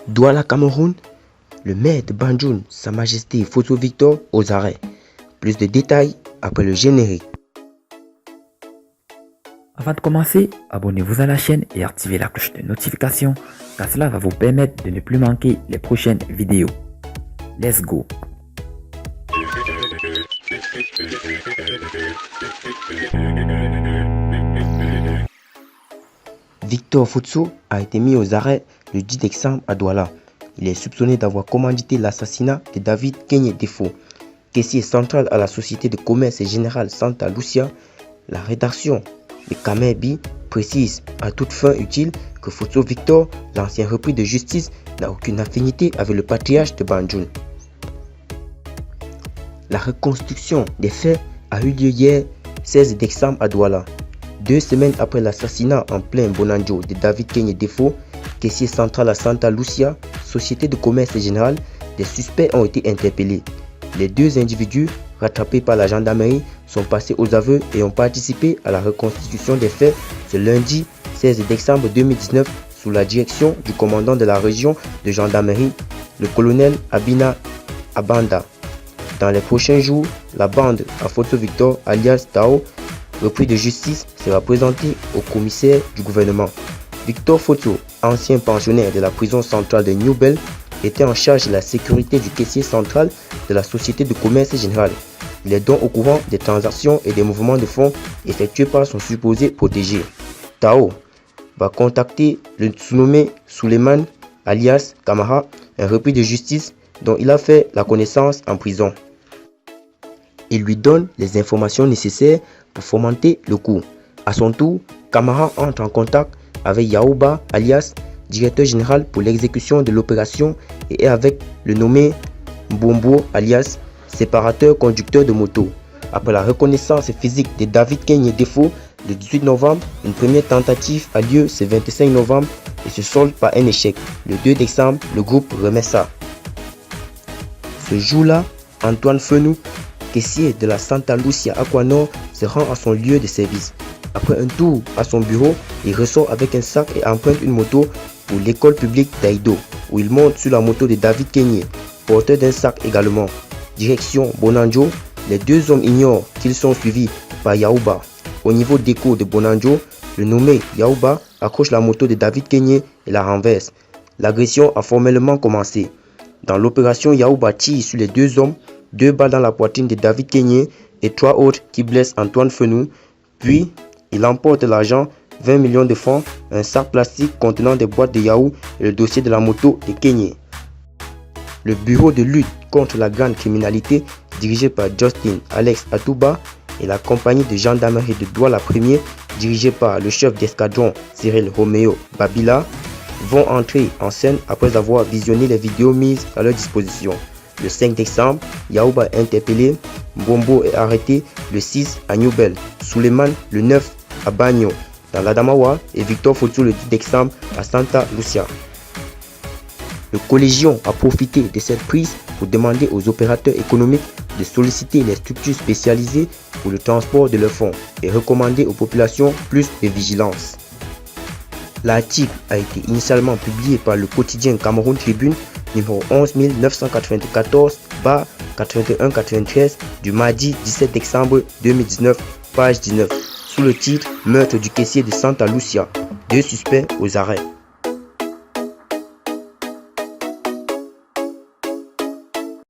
Douala, Cameroun, le maire de Banjul, Sa Majesté Fosso Victor, aux arrêts. Plus de détails après le générique. Avant de commencer, abonnez-vous à la chaîne et activez la cloche de notification car cela va vous permettre de ne plus manquer les prochaines vidéos. Let's go! Victor Fosso a été mis aux arrêts le 10 décembre à Douala. Il est soupçonné d'avoir commandité l'assassinat de David Kenyé Defo, caissier central à la société de commerce générale Santa Lucia. La rédaction de Kamerbi précise à toute fin utile que Fosso Victor, l'ancien repris de justice, n'a aucune affinité avec le patriarche de Banjul. La reconstruction des faits a eu lieu hier 16 décembre à Douala. 2 semaines après l'assassinat en plein Bonanjo de David Kenyé Defo, caissier central à Santa Lucia, société de commerce générale, des suspects ont été interpellés. Les 2 individus, rattrapés par la gendarmerie, sont passés aux aveux et ont participé à la reconstitution des faits ce lundi 16 décembre 2019 sous la direction du commandant de la région de gendarmerie, le colonel Abina Abanda. Dans les prochains jours, la bande à Fosso Victor alias Tao, repris de justice, sera présentée au commissaire du gouvernement. Victor Fosso, ancien pensionnaire de la prison centrale de New Bell, était en charge de la sécurité du caissier central de la société de commerce générale. Il est donc au courant des transactions et des mouvements de fonds effectués par son supposé protégé. Tao va contacter le sous-nommé Suleiman alias Kamara, un repris de justice dont il a fait la connaissance en prison. Il lui donne les informations nécessaires pour fomenter le coup. À son tour, Kamara entre en contact avec Yaouba alias directeur général pour l'exécution de l'opération et est avec le nommé Mbombo alias séparateur conducteur de moto. Après la reconnaissance physique de David Kenyé Defo le 18 novembre, une première tentative a lieu ce 25 novembre et se solde par un échec. Le 2 décembre, le groupe remet ça. Ce jour-là, Antoine Fenou, caissier de la Santa Lucia Aquanor, se rend à son lieu de service. Après un tour à son bureau, il ressort avec un sac et emprunte une moto pour l'école publique d'Aïdo, où il monte sur la moto de David Kenyé, porteur d'un sac également. Direction Bonanjo, les 2 hommes ignorent qu'ils sont suivis par Yaouba. Au niveau d'écho de Bonanjo, le nommé Yaouba accroche la moto de David Kenyé et la renverse. L'agression a formellement commencé. Dans l'opération, Yaouba tire sur les 2 hommes, 2 balles dans la poitrine de David Kenyé et 3 autres qui blessent Antoine Fenou. Puis, il emporte l'argent, 20 millions de francs, un sac plastique contenant des boîtes de yaourt et le dossier de la moto de Kenyé. Le bureau de lutte contre la grande criminalité, dirigé par Justin Alex Atouba, et la compagnie de gendarmerie de Douala 1er, dirigée par le chef d'escadron Cyril Roméo Babila, vont entrer en scène après avoir visionné les vidéos mises à leur disposition. Le 5 décembre, Yaouba est interpellé, Mbombo est arrêté le 6 à New Bell, Suleiman le 9 à Bagno, dans l'Adamawa, et Victor Fosso le 10 décembre à Santa Lucia. Le collégion a profité de cette prise pour demander aux opérateurs économiques de solliciter les structures spécialisées pour le transport de leurs fonds et recommander aux populations plus de vigilance. L'article a été initialement publié par le quotidien Cameroun Tribune numéro 11994/8193 du mardi 17 décembre 2019, page 19, sous le titre « Meurtre du caissier de Santa Lucia, 2 suspects aux arrêts ».